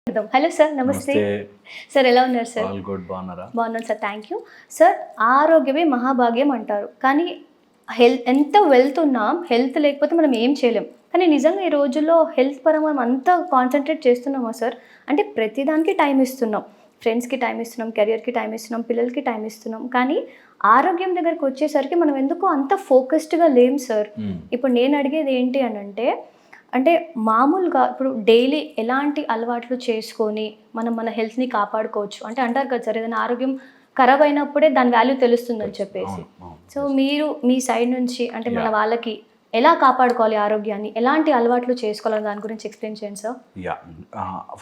Hello sir, నమస్తే. Sir ఎలా ఉన్నారు సార్? All good. బాగున్నారా? బాగున్నాను సార్, థ్యాంక్ యూ. సార్, ఆరోగ్యమే మహాభాగ్యం అంటారు, కానీ ఎంత వెల్త్ ఉన్నా హెల్త్ లేకపోతే మనం ఏం చేయలేం. కానీ నిజంగా ఈ రోజుల్లో హెల్త్ పరంగా మనం అంతా కాన్సన్ట్రేట్ చేస్తున్నామా సార్? అంటే ప్రతిదానికి టైం ఇస్తున్నాం, ఫ్రెండ్స్కి టైం ఇస్తున్నాం, కెరియర్కి టైం ఇస్తున్నాం, పిల్లలకి టైం ఇస్తున్నాం, కానీ ఆరోగ్యం దగ్గరికి వచ్చేసరికి మనం ఎందుకో అంత ఫోకస్డ్గా లేం సార్. ఇప్పుడు నేను అడిగేది ఏంటి అని అంటే మామూలుగా ఇప్పుడు డైలీ ఎలాంటి అలవాట్లు చేసుకొని మనం మన హెల్త్ని కాపాడుకోవచ్చు అంటే అంటారు కదా సార్, ఏదైనా ఆరోగ్యం ఖరాబ్ అయినప్పుడే దాని వాల్యూ తెలుస్తుందని చెప్పేసి. సో మీరు మీ సైడ్ నుంచి అంటే మన వాళ్ళకి ఎలా కాపాడుకోవాలి ఆరోగ్యాన్ని, ఎలాంటి అలవాట్లు చేసుకోవాలని దాని గురించి ఎక్స్ప్లెయిన్ చేయండి సార్.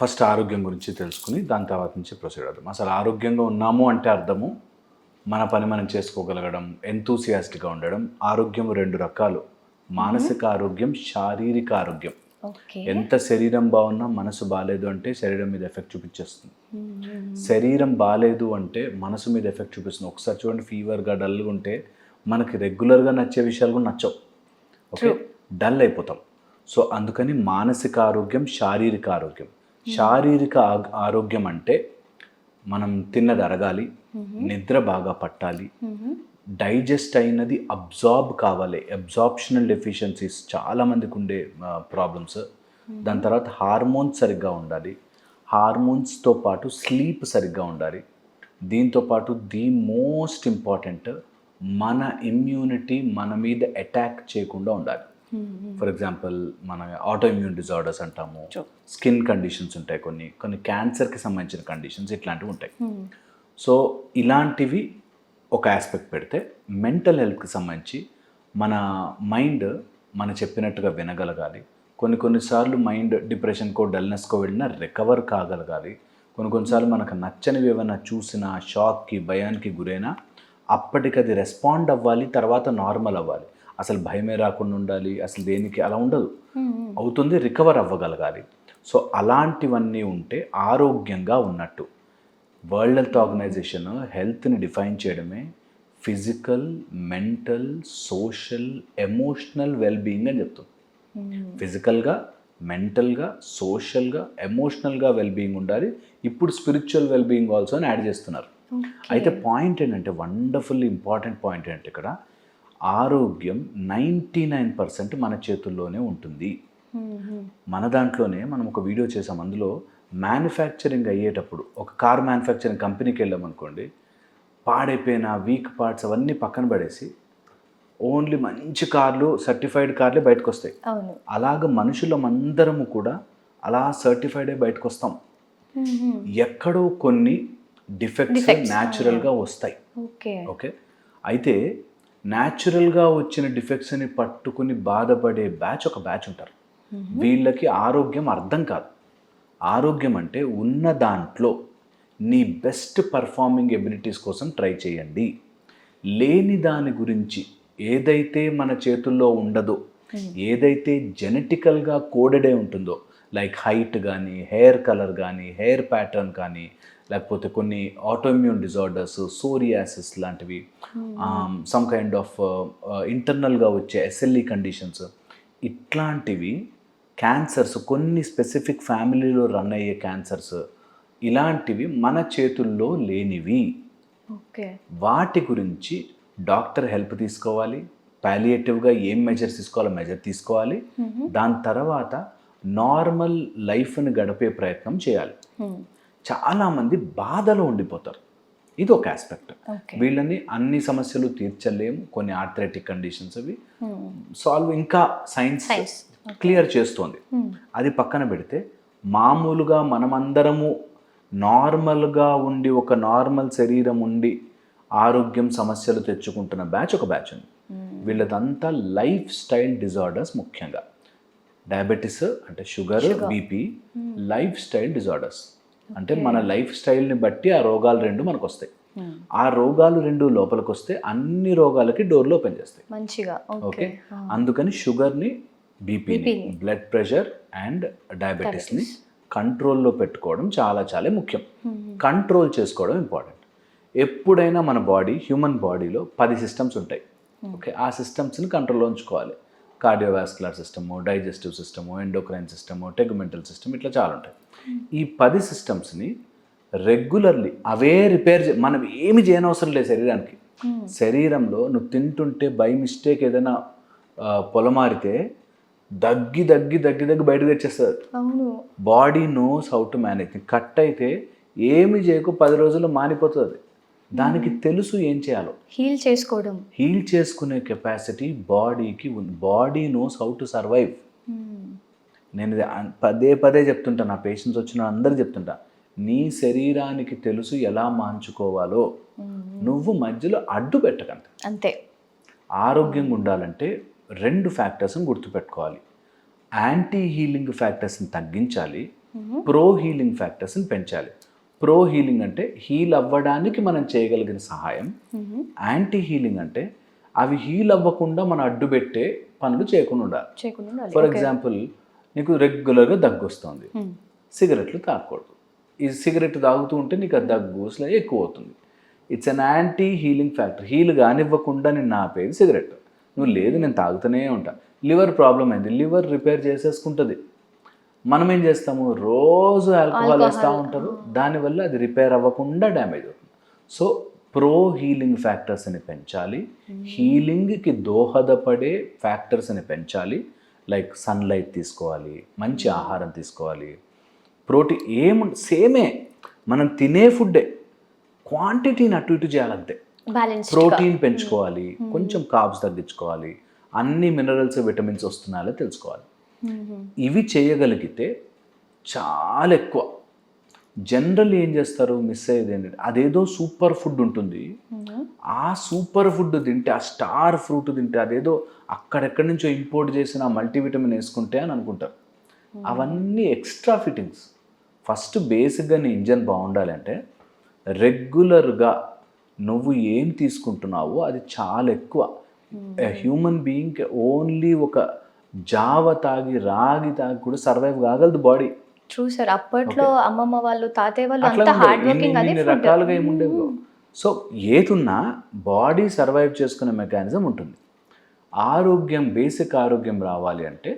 ఫస్ట్ ఆరోగ్యం గురించి తెలుసుకుని దాని తర్వాత నుంచి ప్రొసీడ్ అవుతాం. అసలు ఆరోగ్యంగా ఉన్నాము అంటే అర్థము మన పని మనం చేసుకోగలగడం, ఎంతూసియాస్టిక్గా ఉండడం. ఆరోగ్యం రెండు రకాలు: మానసిక ఆరోగ్యం, శారీరక ఆరోగ్యం. ఎంత శరీరం బాగున్నా మనసు బాగాలేదు అంటే శరీరం మీద ఎఫెక్ట్ చూపించేస్తుంది. శరీరం బాగాలేదు అంటే మనసు మీద ఎఫెక్ట్ చూపిస్తుంది. ఒకసారి చూడండి, ఫీవర్గా డల్గా ఉంటే మనకి రెగ్యులర్గా నచ్చే విషయాలు కూడా నచ్చవు. ఓకే, డల్ అయిపోతాం. సో అందుకని మానసిక ఆరోగ్యం, శారీరక ఆరోగ్యం. శారీరక ఆరోగ్యం అంటే మనం తిన్నది అరగాలి, నిద్ర బాగా పట్టాలి, డైజెస్ట్ అయినది అబ్జార్బ్ కావాలి. అబ్జార్ప్షనల్ డెఫిషియన్సీస్ చాలామందికి ఉండే ప్రాబ్లమ్స్. దాని తర్వాత హార్మోన్స్ సరిగ్గా ఉండాలి, హార్మోన్స్తో పాటు స్లీప్ సరిగ్గా ఉండాలి. దీంతోపాటు ది మోస్ట్ ఇంపార్టెంట్, మన ఇమ్యూనిటీ మన మీద అటాక్ చేయకుండా ఉండాలి. ఫర్ ఎగ్జాంపుల్, మన ఆటో ఇమ్యూన్ డిజార్డర్స్ అంటాము, స్కిన్ కండిషన్స్ ఉంటాయి, కొన్ని క్యాన్సర్కి సంబంధించిన కండిషన్స్ ఇట్లాంటివి ఉంటాయి. సో ఇలాంటివి ఒక ఆస్పెక్ట్ పెడితే, మెంటల్ హెల్త్కి సంబంధించి మన మైండ్ మన చెప్పినట్టుగా వినగలగాలి. కొన్నిసార్లు మైండ్ డిప్రెషన్కో డల్నెస్కో వెళ్ళినా రికవర్ కాగలగాలి. కొన్నిసార్లు మనకు నచ్చనివి ఏమైనా చూసినా, షాక్కి భయానికి గురైనా అప్పటికది రెస్పాండ్ అవ్వాలి, తర్వాత నార్మల్ అవ్వాలి. అసలు భయమే రాకుండా ఉండాలి, అసలు దేనికి అలా ఉండదు, అవుతుంది, రికవర్ అవ్వగలగాలి. సో అలాంటివన్నీ ఉంటే ఆరోగ్యంగా ఉన్నట్టు. వరల్డ్ హెల్త్ ఆర్గనైజేషన్ హెల్త్ని డిఫైన్ చేయడమే physical, mental, social, emotional wellbeing అని చెప్తుంది. ఫిజికల్గా, మెంటల్గా, సోషల్గా, ఎమోషనల్గా వెల్బీయింగ్ ఉండాలి. ఇప్పుడు స్పిరిచువల్ వెల్బీయింగ్ ఆల్సో అని యాడ్ చేస్తున్నారు. అయితే పాయింట్ ఏంటంటే, వండర్ఫుల్ ఇంపార్టెంట్ పాయింట్ ఏంటంటే, ఇక్కడ ఆరోగ్యం 99% మన చేతుల్లోనే ఉంటుంది. మన దాంట్లోనే మనం ఒక వీడియో చేసాం, అందులో మ్యానుఫ్యాక్చరింగ్ అయ్యేటప్పుడు ఒక కార్ మ్యానుఫ్యాక్చరింగ్ కంపెనీకి వెళ్ళామనుకోండి, పాడైపోయిన వీక్ పార్ట్స్ అవన్నీ పక్కన పడేసి ఓన్లీ మంచి కార్లు, సర్టిఫైడ్ కార్లే బయటకు వస్తాయి. అలాగ మనుషులమందరము కూడా అలా సర్టిఫైడ్ అయి బయటకు వస్తాం. ఎక్కడో కొన్ని డిఫెక్ట్స్ న్యాచురల్గా వస్తాయి. ఓకే, అయితే న్యాచురల్గా వచ్చిన డిఫెక్ట్స్ని పట్టుకుని బాధపడే ఒక బ్యాచ్ ఉంటారు. వీళ్ళకి ఆరోగ్యం అర్థం కాదు. ఆరోగ్యం అంటే ఉన్న దాంట్లో నీ బెస్ట్ పర్ఫార్మింగ్ ఎబిలిటీస్ కోసం ట్రై చేయండి. లేని దాని గురించి, ఏదైతే మన చేతుల్లో ఉండదో, ఏదైతే జెనెటికల్గా కోడెడే ఉంటుందో, లైక్ హైట్ కానీ, హెయిర్ కలర్ కానీ, హెయిర్ ప్యాటర్న్ కానీ, లేకపోతే కొన్ని ఆటోఇమ్యూన్ డిజార్డర్స్, సోరియాసిస్ లాంటివి, సమ్ కైండ్ ఆఫ్ ఇంటర్నల్గా వచ్చే ఎస్ఎల్ఈ కండిషన్స్, ఇట్లాంటివి, క్యాన్సర్స్, కొన్ని స్పెసిఫిక్ ఫ్యామిలీలో రన్ అయ్యే క్యాన్సర్స్, ఇలాంటివి మన చేతుల్లో లేనివి. వాటి గురించి డాక్టర్ హెల్ప్ తీసుకోవాలి. పాలియేటివ్గా ఏం మెజర్స్ తీసుకోవాలో మెజర్ తీసుకోవాలి. దాని తర్వాత నార్మల్ లైఫ్ని గడిపే ప్రయత్నం చేయాలి. చాలామంది బాధలో ఉండిపోతారు. ఇది ఒక ఆస్పెక్ట్. వీళ్ళని అన్ని సమస్యలు తీర్చలేము. కొన్ని ఆర్థరైటిక్ కండిషన్స్ అవి సాల్వ్ ఇంకా సైన్స్ క్లియర్ చేస్తోంది. అది పక్కన పెడితే, మామూలుగా మనమందరము నార్మల్గా ఉండి, ఒక నార్మల్ శరీరం ఉండి ఆరోగ్యం సమస్యలు తెచ్చుకుంటున్న ఒక బ్యాచ్ ఉంది. వీళ్ళదంతా లైఫ్ స్టైల్ డిజార్డర్స్, ముఖ్యంగా డయాబెటీస్ అంటే sugar, BP, life style disorders అంటే మన లైఫ్ స్టైల్ని బట్టి ఆ రోగాలు రెండు మనకు వస్తాయి. ఆ రోగాలు రెండు లోపలికి వస్తే అన్ని రోగాలకి డోర్లు ఓపెన్ చేస్తాయి మంచిగా. ఓకే, అందుకని షుగర్ని, బీపీని, బ్లడ్ ప్రెషర్ అండ్ డయాబెటీస్ని కంట్రోల్లో పెట్టుకోవడం చాలా చాలా ముఖ్యం. కంట్రోల్ చేసుకోవడం ఇంపార్టెంట్. ఎప్పుడైనా మన బాడీ, హ్యూమన్ బాడీలో 10 సిస్టమ్స్ ఉంటాయి. ఓకే, ఆ సిస్టమ్స్ని కంట్రోల్లో ఉంచుకోవాలి. Cardiovascular system, digestive system, endocrine system, tegumental system, ఇట్లా చాలా ఉంటాయి. ఈ 10 సిస్టమ్స్ని రెగ్యులర్లీ అవే మనం ఏమి చేయనవసరం లేదు శరీరానికి. శరీరంలో నువ్వు తింటుంటే బై మిస్టేక్ ఏదైనా పొలమారితే దగ్గి బయటకు తెచ్చేస్తుంది. అవును. Body knows how to manage. Cut అయితే ఏమి చేయకు 10 రోజుల్లో మానిపోతుంది. దానికి తెలుసు ఏం చేయాలో. హీల్ చేసుకునే కెపాసిటీ బాడీకి ఉంది. Body knows how to survive. నేను ఇది పదే చెప్తుంటా, నా పేషెంట్స్ వచ్చిన అందరూ చెప్తుంటా, నీ శరీరానికి తెలుసు ఎలా మాంచుకోవాలో, నువ్వు మధ్యలో అడ్డు పెట్టకండి అంతే. ఆరోగ్యంగా ఉండాలంటే 2 ఫ్యాక్టర్స్ని గుర్తుపెట్టుకోవాలి. యాంటీ హీలింగ్ ఫ్యాక్టర్స్ని తగ్గించాలి, ప్రో హీలింగ్ ఫ్యాక్టర్స్ని పెంచాలి. ప్రో హీలింగ్ అంటే హీల్ అవ్వడానికి మనం చేయగలిగిన సహాయం. యాంటీ హీలింగ్ అంటే అవి హీల్ అవ్వకుండా మనం అడ్డు పెట్టే పనులు చేయకుండా ఉండాలి. ఫర్ ఎగ్జాంపుల్, నీకు రెగ్యులర్గా దగ్గు వస్తుంది, సిగరెట్లు తాగకూడదు. ఈ సిగరెట్ తాగుతూ ఉంటే నీకు ఆ దగ్గు అసలు ఎక్కువ అవుతుంది. It's an anti healing factor. Heal కానివ్వకుండా నేను ఆపేది సిగరెట్. నువ్వు లేదు నేను తాగుతూనే ఉంటా. లివర్ ప్రాబ్లం అయింది, లివర్ రిపేర్ చేసేసుకుంటుంది. మనం ఏం చేస్తాము, రోజు ఆల్కహాల్ వేస్తూ ఉంటారు, దానివల్ల అది రిపేర్ అవ్వకుండా డ్యామేజ్ అవుతుంది. సో ప్రో హీలింగ్ ఫ్యాక్టర్స్ని పెంచాలి, హీలింగ్కి దోహదపడే ఫ్యాక్టర్స్ని పెంచాలి. లైక్ సన్లైట్ తీసుకోవాలి, మంచి ఆహారం తీసుకోవాలి, ప్రోటీన్ సేమే మనం తినే ఫుడ్డే, క్వాంటిటీని అటు ఇటు చేయాలంతే. ప్రోటీన్ పెంచుకోవాలి, కొంచెం కార్బ్స్ తగ్గించుకోవాలి, అన్ని మినరల్స్ విటమిన్స్ వస్తున్నాయో తెలుసుకోవాలి. ఇవి చేయగలిగితే చాలా ఎక్కువ. జనరల్ ఏం చేస్తారు, మిస్ అయ్యేది ఏంటంటే అదేదో సూపర్ ఫుడ్ ఉంటుంది, ఆ సూపర్ ఫుడ్ తింటే, ఆ స్టార్ ఫ్రూట్ తింటే, అదేదో అక్కడెక్కడి నుంచో ఇంపోర్ట్ చేసిన మల్టీవిటమిన్ వేసుకుంటే అని అనుకుంటారు. అవన్నీ ఎక్స్ట్రా ఫిట్టింగ్స్. ఫస్ట్ బేసిక్గా నీ ఇంజన్ బాగుండాలి అంటే రెగ్యులర్గా నువ్వు ఏం తీసుకుంటున్నావో అది చాలా ఎక్కువ. హ్యూమన్ బీయింగ్ ఓన్లీ ఒక జావ తాగి రాగి తాగి కూడా సర్వైవ్ కాగలదు బాడీ. True sir. అప్పట్లో అమ్మమ్మ వాళ్ళు, తాతయ్య వాళ్ళు అంతా హార్డ్ వర్కింగ్, అదే రకాలుగా ఏముండేవో. సో ఏదున్నా బాడీ సర్వైవ్ చేసుకునే మెకానిజం ఉంటుంది. ఆరోగ్యం, బేసిక్ ఆరోగ్యం రావాలి అంటే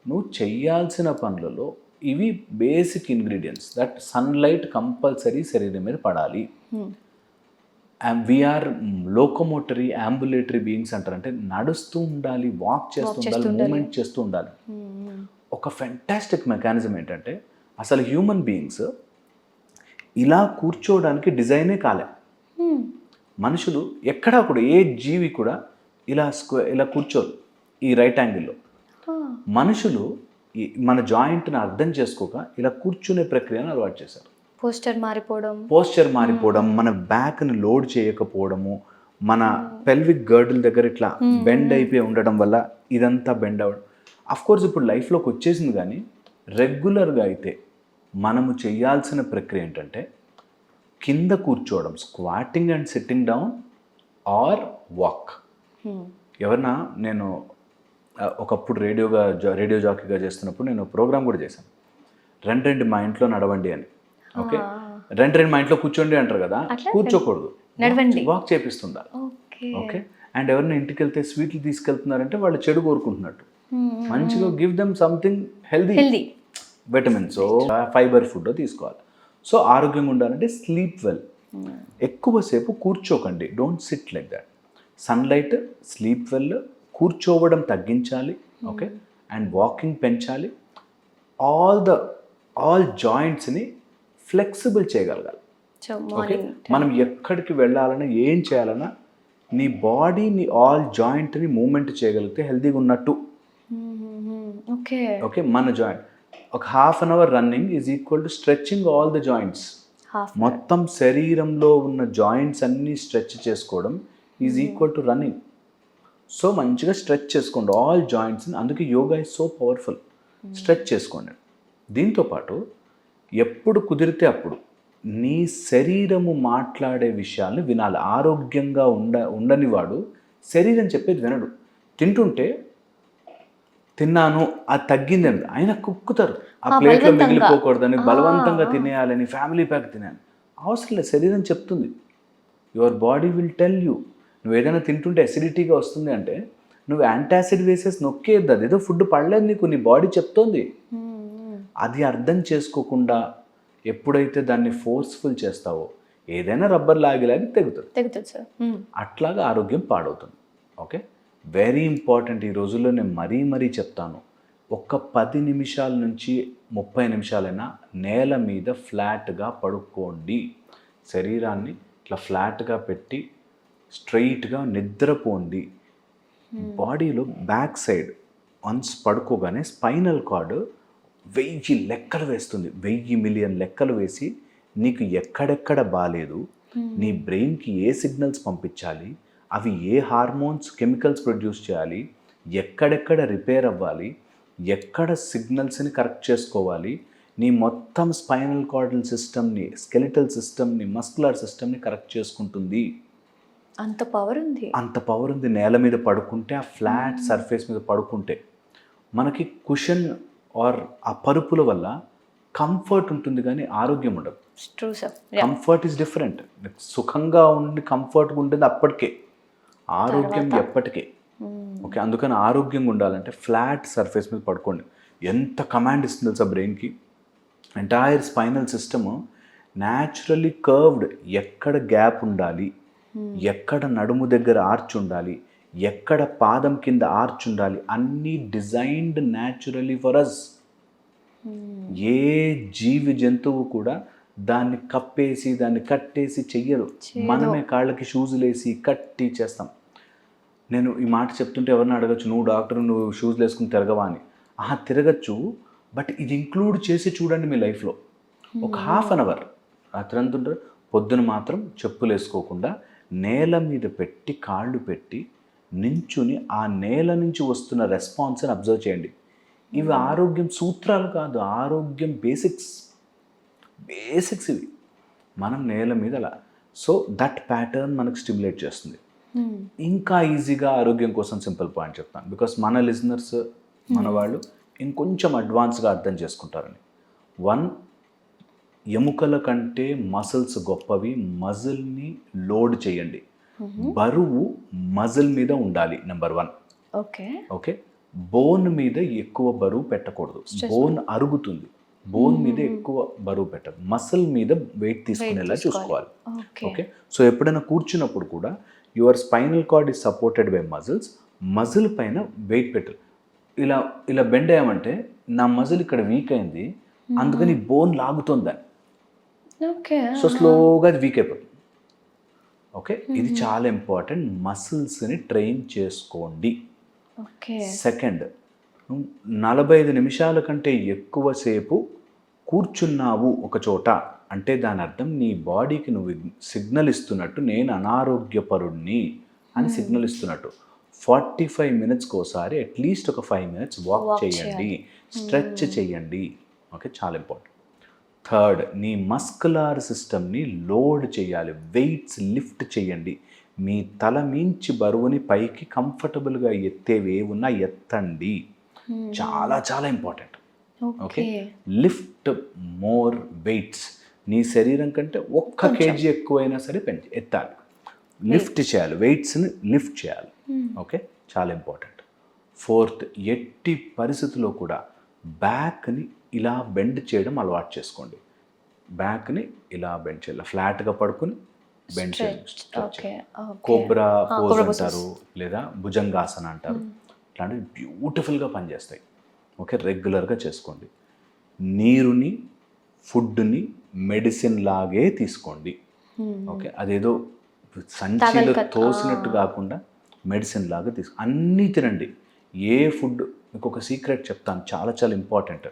నువ్వు చెయ్యాల్సిన పనులలో ఇవి basic ingredients. That sunlight compulsory శరీరం మీద పడాలి. వీఆర్ లోకోమోటరీ అంబులేటరీ బీయింగ్స్ అంటారు. అంటే నడుస్తూ ఉండాలి, వాక్ చేస్తూ ఉండాలి, మూమెంట్ చేస్తూ ఉండాలి. ఒక ఫెంటాస్టిక్ మెకానిజం ఏంటంటే అసలు హ్యూమన్ బీయింగ్స్ ఇలా కూర్చోవడానికి డిజైనే కాలే. మనుషులు ఎక్కడా కూడా, ఏ జీవి కూడా ఇలా కూర్చోరు ఈ రైట్ యాంగిల్లో. మనుషులు మన జాయింట్ని అర్థం చేసుకోక ఇలా కూర్చునే ప్రక్రియను అలవాటు చేశారు. పోస్చర్ మారిపోవడం, మన బ్యాక్ని లోడ్ చేయకపోవడము, మన పెల్విక్ గర్డిల్ దగ్గర ఇట్లా బెండ్ అయిపోయి ఉండడం వల్ల ఇదంతా బెండ్ అవ్వడం. అఫ్కోర్స్ ఇప్పుడు లైఫ్లోకి వచ్చేసింది, కానీ రెగ్యులర్గా అయితే మనము చేయాల్సిన ప్రక్రియ ఏంటంటే కింద కూర్చోవడం, squatting and sitting down are walk. ఎవరన్నా, నేను ఒకప్పుడు రేడియో జాకీగా చేస్తున్నప్పుడు నేను ప్రోగ్రామ్ కూడా చేశాను, రెండు మా ఇంట్లో నడవండి అని. ఓకే, రెండు మా ఇంట్లో కూర్చోండి అంటారు కదా, కూర్చోకూడదు, వాక్ చేపిస్తుండాలి. ఓకే, అండ్ ఎవరైనా ఇంటికి వెళ్తే స్వీట్లు తీసుకెళ్తున్నారంటే వాళ్ళు చెడు కోరుకుంటున్నట్టు, మంచిగా give them something healthy, vitamins, fibre food తీసుకోవాలి. సో ఆరోగ్యంగా ఉండాలంటే స్లీప్ వెల్. ఎక్కువసేపు కూర్చోకండి, don't sit like that. Sunlight, sleep well, కూర్చోవడం తగ్గించాలి. ఓకే, అండ్ వాకింగ్ పెంచాలి. ఆల్ జాయింట్స్ని ఫ్లెక్సిబుల్ చేయగలగాలి. ఓకే, మనం ఎక్కడికి వెళ్ళాలన్నా ఏం చేయాలన్నా నీ బాడీని, ఆల్ జాయింట్ని మూమెంట్ చేయగలిగితే హెల్తీగా ఉన్నట్టు. ఓకే, మన జాయింట్ ఒక half an hour running is equal to stretching all the joints. మొత్తం శరీరంలో ఉన్న జాయింట్స్ అన్నీ స్ట్రెచ్ చేసుకోవడం is equal to running. So మంచిగా స్ట్రెచ్ చేసుకోండి ఆల్ జాయింట్స్ని. అందుకే yoga is so powerful. Stretch చేసుకోండి. దీంతోపాటు ఎప్పుడు కుదిరితే అప్పుడు నీ శరీరము మాట్లాడే విషయాల్ని వినాలి. ఆరోగ్యంగా ఉండని వాడు శరీరం చెప్పేది వినడు. తింటుంటే తిన్నాను, అది తగ్గింది అని ఆయన కుక్కుతారు, ఆ ప్లేట్లో మిగిలిపోకూడదని, బలవంతంగా తినేయాలని, ఫ్యామిలీ ప్యాక్ తినాను. అవసరం లేదు, శరీరం చెప్తుంది. Your body will tell you. నువ్వు ఏదైనా తింటుంటే అసిడిటీగా వస్తుంది అంటే నువ్వు యాంటాసిడ్ వేసేసి నొక్కేద్దు, అదేదో ఫుడ్ పడలేదు నీకు, నీ బాడీ చెప్తోంది. అది అర్థం చేసుకోకుండా ఎప్పుడైతే దాన్ని ఫోర్స్ఫుల్ చేస్తావో ఏదైనా రబ్బర్ లాగి తెగుతుంది సార్. అట్లాగా ఆరోగ్యం పాడవుతుంది. Okay, very important. ఈ రోజుల్లో నేను మరీ చెప్తాను, ఒక్క 10 నిమిషాల నుంచి 30 నిమిషాలైనా నేల మీద ఫ్లాట్గా పడుకోండి. శరీరాన్ని ఇట్లా ఫ్లాట్గా పెట్టి స్ట్రైట్గా నిద్రపోండి. బాడీలో బ్యాక్ సైడ్ వన్స్ పడుకోగానే స్పైనల్ కార్డ్ 1000 లెక్కలు వేస్తుంది. 1000 మిలియన్ లెక్కలు వేసి నీకు ఎక్కడెక్కడ బాలేదు, నీ బ్రెయిన్కి ఏ సిగ్నల్స్ పంపించాలి, అవి ఏ హార్మోన్స్ కెమికల్స్ ప్రొడ్యూస్ చేయాలి, ఎక్కడెక్కడ రిపేర్ అవ్వాలి, ఎక్కడ సిగ్నల్స్ని కరెక్ట్ చేసుకోవాలి, నీ మొత్తం స్పైనల్ కార్డల్ సిస్టమ్ని, స్కెలిటల్ సిస్టమ్ని, మస్కులర్ సిస్టమ్ని కరెక్ట్ చేసుకుంటుంది. అంత పవర్ ఉంది. నేల మీద పడుకుంటే, ఆ ఫ్లాట్ సర్ఫేస్ మీద పడుకుంటే మనకి కుషన్ ఆర్ ఆ పరుపుల వల్ల కంఫర్ట్ ఉంటుంది కానీ ఆరోగ్యం ఉండదు. True sir. Comfort is different. సుఖంగా ఉండి కంఫర్ట్గా ఉంటుంది అప్పటికే, ఆరోగ్యం ఎప్పటికే. ఓకే, అందుకని ఆరోగ్యంగా ఉండాలంటే ఫ్లాట్ సర్ఫేస్ మీద పడుకోండి. ఎంత కమాండ్ ఇస్తుంది తెలుసా బ్రెయిన్కి. Entire spinal system naturally curved. ఎక్కడ గ్యాప్ ఉండాలి, ఎక్కడ నడుము దగ్గర ఆర్చ్ ఉండాలి, ఎక్కడ పాదం కింద ఆర్చ్ ఉండాలి, అన్నీ డిజైన్డ్ న్యాచురలీ ఫర్ అస్. ఏ జీవి జంతువు కూడా దాన్ని కప్పేసి దాన్ని కట్టేసి చెయ్యరు. మనమే కాళ్ళకి షూజులు వేసి కట్టి చేస్తాం. నేను ఈ మాట చెప్తుంటే ఎవరిని అడగచ్చు, నువ్వు డాక్టర్, నువ్వు షూస్ వేసుకుని తిరగవా అని. తిరగచ్చు, బట్ ఇది ఇంక్లూడ్ చేసి చూడండి మీ లైఫ్లో. ఒక ½ అన్ అవర్ రాత్రంతా పొద్దున మాత్రం చెప్పులు వేసుకోకుండా నేల మీద పెట్టి కాళ్ళు పెట్టి నించుని ఆ నేల నుంచి వస్తున్న రెస్పాన్స్ని అబ్జర్వ్ చేయండి. ఇవి ఆరోగ్యం సూత్రాలు కాదు, ఆరోగ్యం బేసిక్స్ ఇవి. మనం నేల మీద అలా, సో దట్ ప్యాటర్న్ మనకు స్టిమ్యులేట్ చేస్తుంది. ఇంకా ఈజీగా ఆరోగ్యం కోసం సింపుల్ పాయింట్ చెప్తాను, బికాస్ మన లిజనర్స్, మన వాళ్ళు ఇంకొంచెం అడ్వాన్స్గా అర్థం చేసుకుంటారని. 1, ఎముకల కంటే మసిల్స్ గొప్పవి. మజిల్ని లోడ్ చేయండి. బరువు మజిల్ మీద ఉండాలి, నెంబర్ 1. ఓకే, బోన్ మీద ఎక్కువ బరువు పెట్టకూడదు. బోన్ అరుగుతుంది, బోన్ మీద ఎక్కువ బరువు పెట్టదు. మసిల్ మీద వెయిట్ తీసుకునేలా చూసుకోవాలి. ఓకే, సో ఎప్పుడైనా కూర్చున్నప్పుడు కూడా your spinal cord is supported by muscles. Muscle పైన వెయిట్ పెట్టాలి. ఇలా బెండ్ అయ్యామంటే నా మజిల్ ఇక్కడ వీక్ అయింది, అందుకని బోన్ లాగుతుందని. సో స్లోగా అది వీక్ అయిపోతుంది. ఓకే, ఇది చాలా ఇంపార్టెంట్. మసిల్స్ని ట్రైన్ చేసుకోండి. సెకండ్, 45 నిమిషాల కంటే ఎక్కువసేపు కూర్చున్నావు ఒక చోట అంటే దాని అర్థం నీ బాడీకి నువ్వు సిగ్నల్ ఇస్తున్నట్టు, నేను అనారోగ్యపరుణ్ణి అని సిగ్నల్ ఇస్తున్నట్టు. 45 మినిట్స్కి ఒకసారి అట్లీస్ట్ ఒక 5 మినిట్స్ వాక్ చేయండి, స్ట్రెచ్ చేయండి. ఓకే, చాలా ఇంపార్టెంట్. థర్డ్, నీ మస్కులర్ సిస్టమ్ని లోడ్ చేయాలి, వెయిట్స్ లిఫ్ట్ చేయండి. మీ తల మించి బరువుని పైకి కంఫర్టబుల్గా ఎత్తేవి ఉన్నా ఎత్తండి. చాలా చాలా important. Okay, lift more weights. నీ శరీరం కంటే 1 kg ఎక్కువైనా సరే ఎత్తాలి, లిఫ్ట్ చేయాలి, వెయిట్స్ని లిఫ్ట్ చేయాలి. ఓకే, చాలా ఇంపార్టెంట్. ఫోర్త్, ఎట్టి పరిస్థితుల్లో కూడా బ్యాక్ని ఇలా బెండ్ చేయడం అలవాటు చేసుకోండి. బ్యాక్ని ఇలా బెండ్ చేయాలి, ఫ్లాట్గా పడుకుని బెండ్ చేయాలి. కోబ్రా పోజ్ అంటారు, లేదా భుజంగాసన అంటారు. ఇట్లాంటివి బ్యూటిఫుల్గా పనిచేస్తాయి. ఓకే, రెగ్యులర్గా చేసుకోండి. నీరుని, ఫుడ్ని మెడిసిన్ లాగే తీసుకోండి. ఓకే, అదేదో సంచిలో తోసినట్టు కాకుండా మెడిసిన్ లాగా అన్నీ తినండి. ఏ ఫుడ్, మీకు ఒక సీక్రెట్ చెప్తాను, చాలా చాలా ఇంపార్టెంట్.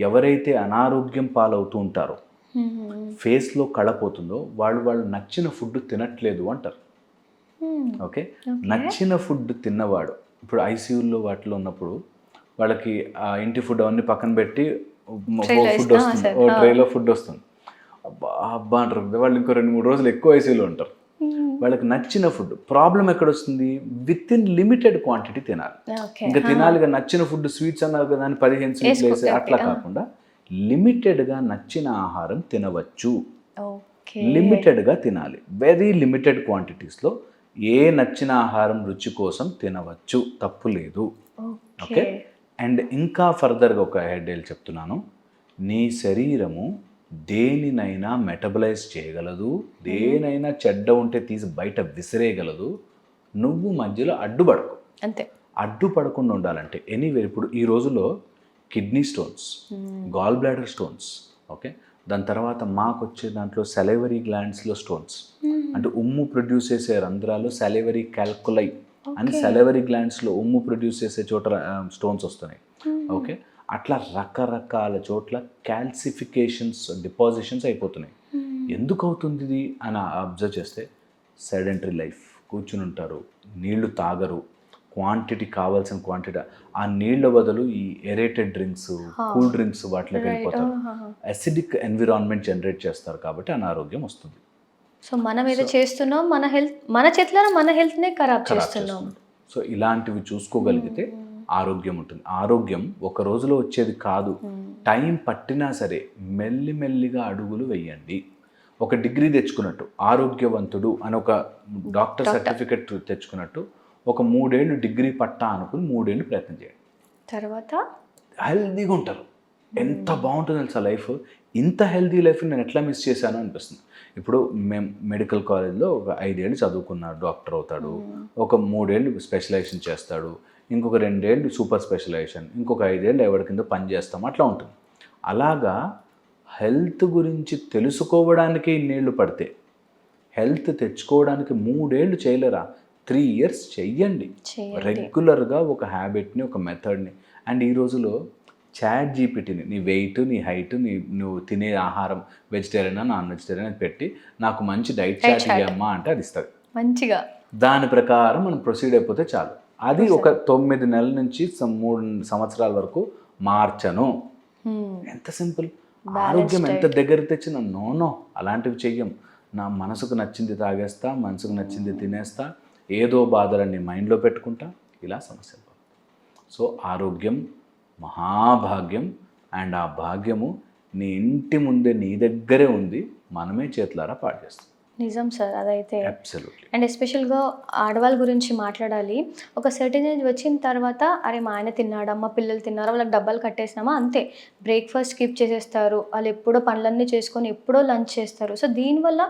ఎవరైతే అనారోగ్యం పాలవుతూ ఉంటారో, ఫేస్లో కళపోతుందో వాళ్ళు నచ్చిన ఫుడ్ తినట్లేదు అంటారు. ఓకే, నచ్చిన ఫుడ్ తిన్నవాడు ఇప్పుడు ఐసీయూలో వాటిలో ఉన్నప్పుడు వాళ్ళకి ఆ ఇంటి ఫుడ్ అవన్నీ పక్కన పెట్టి ఫుడ్ వస్తుంది, ఓ ట్రైలో ఫుడ్ వస్తుంది, అబ్బా అంటారు. వాళ్ళు ఇంకో 2-3 రోజులు ఎక్కువ ఐసీయూలో ఉంటారు. వాళ్ళకి నచ్చిన ఫుడ్. ప్రాబ్లం ఎక్కడ వస్తుంది? విత్ ఇన్ లిమిటెడ్ క్వాంటిటీ తినాలి. ఇంకా తినాలిగా నచ్చిన ఫుడ్, స్వీట్స్ అన్నారు కదా అని 15 స్వీట్లు వేసి అట్లా కాకుండా లిమిటెడ్గా నచ్చిన ఆహారం తినవచ్చు. లిమిటెడ్గా తినాలి, వెరీ లిమిటెడ్ క్వాంటిటీస్లో. ఏ నచ్చిన ఆహారం రుచి కోసం తినవచ్చు, తప్పు లేదు. ఓకే. అండ్ ఇంకా ఫర్దర్గా ఒక హెడ్లైన్ చెప్తున్నాను. నీ శరీరము దేనినైనా మెటబలైజ్ చేయగలదు, దేనైనా చెడ్డ ఉంటే తీసి బయట విసిరేయగలదు. నువ్వు మధ్యలో అడ్డుపడకు. అంతే. అడ్డుపడకుండా ఉండాలంటే ఎనీవే, ఇప్పుడు ఈ రోజుల్లో kidney stones, gallbladder stones, okay, దాని తర్వాత మాకు వచ్చే దాంట్లో సెలైవరీ గ్లాండ్స్లో స్టోన్స్, అంటే ఉమ్ము ప్రొడ్యూస్ చేసే రంధ్రాలు సెలైవరీ క్యాల్కులై అని సెలైవరీ గ్లాండ్స్లో ఉమ్ము ప్రొడ్యూస్ చేసే చోట స్టోన్స్ వస్తున్నాయి. ఓకే, అట్లా రకరకాల చోట్ల క్యాల్సిఫికేషన్స్, డిపాజిషన్స్ అయిపోతున్నాయి. ఎందుకు అవుతుంది ఇది అని అబ్జర్వ్ చేస్తే, సెడెంటరీ లైఫ్, కూర్చుని ఉంటారు, నీళ్లు తాగరు, క్వాంటిటీ కావాల్సిన క్వాంటిటీ, ఆ నీళ్ళ బదులు ఈ ఎరేటెడ్ డ్రింక్స్, కూల్ డ్రింక్స్ వాటిలోకి వెళ్ళిపోతారు. అసిడిక్ ఎన్విరాన్మెంట్ జనరేట్ చేస్తారు కాబట్టి అనారోగ్యం వస్తుంది. సో మనం ఏదో చేస్తున్నాం, మన హెల్త్ మన చేతిలో మన హెల్త్నే ఖరాబ్ చేస్తున్నాం. సో ఇలాంటివి చూసుకోగలిగితే ఆరోగ్యం ఉంటుంది. ఆరోగ్యం ఒక రోజులో వచ్చేది కాదు, టైం పట్టినా సరే మెల్లిమెల్లిగా అడుగులు వేయండి. ఒక డిగ్రీ తెచ్చుకున్నట్టు, ఆరోగ్యవంతుడు అని ఒక డాక్టర్ సర్టిఫికెట్ తెచ్చుకున్నట్టు ఒక 3 ఏళ్ళు డిగ్రీ పట్టా అనుకుని 3 ఏళ్ళు ప్రయత్నం చేయండి. తర్వాత హెల్తీగా ఉంటారు. ఎంత బాగుంటుందో తెలుసా లైఫ్. ఇంత హెల్తీ లైఫ్ నేను ఎట్లా మిస్ చేశాను అనిపిస్తుంది. ఇప్పుడు మేము మెడికల్ కాలేజ్లో ఒక 5 ఏళ్ళు చదువుకున్నాడు, డాక్టర్ అవుతాడు, ఒక 3 ఏళ్ళు స్పెషలైజేషన్ చేస్తాడు, ఇంకొక 2 ఏళ్ళు సూపర్ స్పెషలైజేషన్, ఇంకొక 5 ఏళ్ళు ఎవరి కింద పని చేస్తాం, అట్లా ఉంటుంది. అలాగా హెల్త్ గురించి తెలుసుకోవడానికి ఇన్నేళ్ళు పడితే హెల్త్ తెచ్చుకోవడానికి 3 ఏళ్ళు చేయలేరా? 3 ఇయర్స్ చెయ్యండి రెగ్యులర్గా, ఒక హ్యాబిట్ని, ఒక మెథడ్ని. అండ్ ఈ రోజులో చాట్ జీపీటీని నీ వెయిట్, నీ హైట్, నువ్వు తినే ఆహారం వెజిటేరియనా నాన్ వెజిటేరియన్ అని పెట్టి నాకు మంచి డైట్ చార్ట్ ఇవ్వమ్మా అంటే అది ఇస్తుంది మంచిగా. దాని ప్రకారం మనం ప్రొసీడ్ అయిపోతే చాలు. అది ఒక 9 నెలల నుంచి 3 సంవత్సరాల వరకు మార్చను. ఎంత సింపుల్. ఆరోగ్యం ఎంత దగ్గర తెచ్చినా నో అలాంటివి చెయ్యం. నా మనసుకు నచ్చింది తాగేస్తా, మనసుకు నచ్చింది తినేస్తా, ఏదో బాధలన్నీ మైండ్లో పెట్టుకుంటా, ఇలా సమస్యలు. సో ఆరోగ్యం మహాభాగ్యం. అండ్ ఆ భాగ్యము నీ ఇంటి ముందే నీ దగ్గరే ఉంది, మనమే చేతులారా పాడు చేస్తాం. నిజం సార్, అదైతే అబ్సల్యూట్లీ. అండ్ ఎస్పెషల్గా ఆడవాళ్ళ గురించి మాట్లాడాలి. ఒక సర్టెన్ ఏజ్ వచ్చిన తర్వాత అరే మా ఆయన తిన్నాడా, మా పిల్లలు తిన్నారా, వాళ్ళకి డబ్బాలు కట్టేసినామా, అంతే. బ్రేక్ఫాస్ట్ స్కిప్ చేసేస్తారు, వాళ్ళు ఎప్పుడో పనులన్నీ చేసుకొని ఎప్పుడో లంచ్ చేస్తారు. సో దీనివల్ల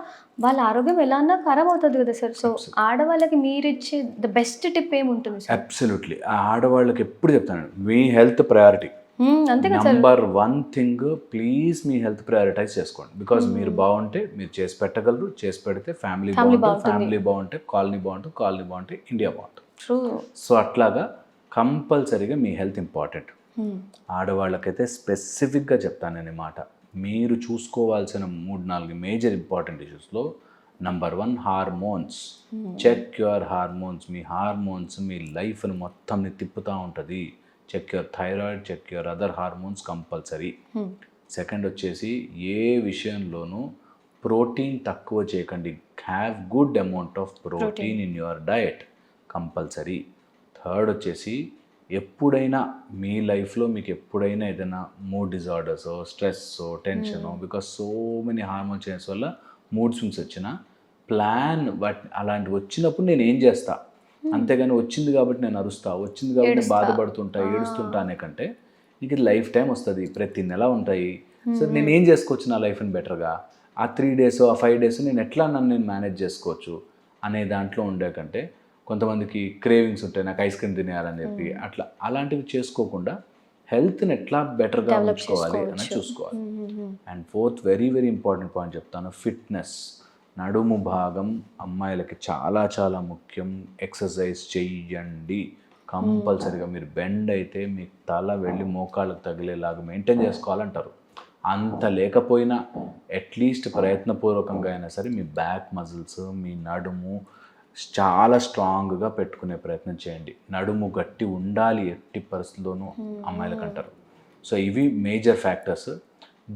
వాళ్ళ ఆరోగ్యం ఎలా అన్నా ఖరాబ్ అవుతుంది కదా సార్. సో ఆడవాళ్ళకి మీరు ఇచ్చే ద బెస్ట్ టిప్ ఏముంటుంది సార్? అబ్సల్యూట్లీ. ఆడవాళ్ళకి ఎప్పుడు చెప్తాను, మీ health priority. Number 1 thing, please మీ హెల్త్ ప్రయారిటైజ్ చేసుకోండి. బికాజ్ మీరు బాగుంటే మీరు చేసి పెట్టగలరు, చేసి పెడితే ఫ్యామిలీ బాగుంటుంది, ఫ్యామిలీ బాగుంటే కాలనీ బాగుంటుంది, కాలనీ బాగుంటే ఇండియా బాగుంటుంది. సో అట్లాగా కంపల్సరీగా మీ హెల్త్ ఇంపార్టెంట్. ఆడవాళ్ళకైతే స్పెసిఫిక్గా చెప్తాను నేను మాట. మీరు చూసుకోవాల్సిన 3-4 మేజర్ ఇంపార్టెంట్ ఇష్యూస్లో number 1 hormones. Check your hormones. మీ హార్మోన్స్ మీ లైఫ్ని మొత్తంని తిప్పుతూ ఉంటుంది. Check your thyroid, check your other hormones compulsory. Second వచ్చేసి ఏ విషయంలోనూ ప్రోటీన్ తక్కువ చేయకండి. Have good amount of protein in your diet compulsory. Third వచ్చేసి ఎప్పుడైనా మీ లైఫ్లో మీకు ఎప్పుడైనా ఏదైనా mood disorders, stress, tension, because so many hormone changes వల్ల మూడ్ స్వింగ్స్ వచ్చిన ప్లాన్ అలాంటివి వచ్చినప్పుడు నేను ఏం చేస్తా, అంతేగాని వచ్చింది కాబట్టి నేను అరుస్తా, వచ్చింది కాబట్టి నేను బాధపడుతుంటా, ఏడుస్తుంటా అనే కంటే నీకు ఇది లైఫ్ టైం వస్తుంది, ప్రతి నెల ఉంటాయి. సో నేను ఏం చేసుకోవచ్చు నా లైఫ్ని బెటర్గా, ఆ 3 డేస్ ఆ 5 డేస్ నేను ఎట్లా నేను మేనేజ్ చేసుకోవచ్చు అనే దాంట్లో ఉండే కంటే, కొంతమందికి క్రేవింగ్స్ ఉంటాయి, నాకు ఐస్ క్రీమ్ తినేయాలని చెప్పి, అట్లా అలాంటివి చేసుకోకుండా హెల్త్ని ఎట్లా బెటర్గా ఉంచుకోవాలి అని చూసుకోవాలి. And fourth very very important point చెప్తాను, ఫిట్నెస్. నడుము భాగం అమ్మాయిలకి చాలా చాలా ముఖ్యం. ఎక్సర్సైజ్ చెయ్యండి కంపల్సరీగా. మీరు బెండ్ అయితే మీ తల వెళ్ళి మోకాళ్ళకు తగిలేలాగా మెయింటైన్ చేసుకోవాలంటారు. అంత లేకపోయినా అట్లీస్ట్ ప్రయత్నపూర్వకంగా అయినా సరే మీ బ్యాక్ మజిల్స్, మీ నడుము చాలా స్ట్రాంగ్గా పెట్టుకునే ప్రయత్నం చేయండి. నడుము గట్టి ఉండాలి ఎట్టి పరిస్థితుల్లోనూ అమ్మాయిలకు అంటారు. సో ఇవి మేజర్ ఫ్యాక్టర్స్.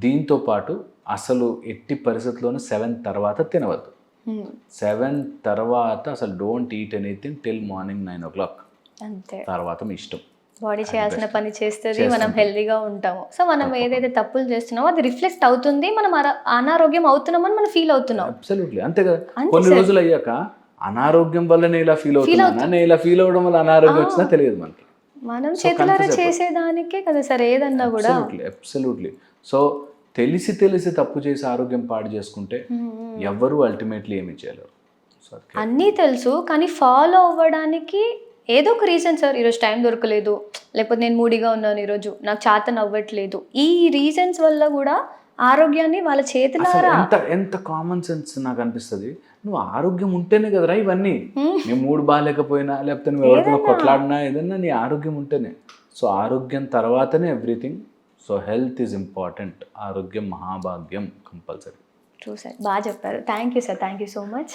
దీంతో పాటు అసలు ఎట్టి పరిస్థితుల్లోనూ 7 తర్వాత తినవద్దు. 7 తర్వాత అసలు don't eat anything till morning 9 o'clock. అంతే. తర్వాత మీ ఇష్టం. బాడీ చేయాల్సిన పని చేస్తుంది, మనం హెల్దీగా ఉంటాము. సో మనం ఏదైతే తప్పులు చేస్తున్నామో అది రిఫ్లెక్ట్ అవుతుంది, మనం అనారోగ్యం అవుతున్నామని మనం ఫీల్ అవుతున్నాం. అబ్సల్యూట్లీ అంతే కదా. కొన్ని రోజులు అయ్యాక అనారోగ్యం వల్ల నేను ఇలా ఫీల్ అవుతున్నానా, నేను ఇలా ఫీల్ అవ్వడం వల్ల అనారోగ్యం వచ్చినా తెలియదు మనకి. మనం చేతులారా చేసేదానికే కదా సార్ ఏదన్నా కూడా. అబ్సల్యూట్లీ. సో తెలిసి తప్పు చేసి ఆరోగ్యం పాడు చేసుకుంటే ఎవ్వరూ అల్టిమేట్లీ ఏమి చేయలేరు. సో అన్నీ తెలుసు కానీ ఫాలో అవ్వడానికి ఏదో ఒక రీజన్ సార్. ఈరోజు టైం దొరకలేదు, లేకపోతే నేను మూడీగా ఉన్నాను, ఈరోజు నాకు చేతన అవ్వట్లేదు, ఈ రీజన్స్ వల్ల కూడా ఆరోగ్యాన్ని వాళ్ళ చేతులారా. ఎంత కామన్ సెన్స్ నాకు అనిపిస్తుంది. నువ్వు ఆరోగ్యం ఉంటేనే కదరా ఇవన్నీ. నీ మూడు బాగాలేకపోయినా, లేకపోతే నువ్వు ఎవరితో కొట్లాడినా, ఏదన్నా నీ ఆరోగ్యం ఉంటేనే. సో ఆరోగ్యం తర్వాతనే everything. So health is important. ఆరోగ్యం మహాభాగ్యం కంపల్సరీ. ట్రూ సార్, బాగా చెప్పారు. Thank you sir, thank you so much.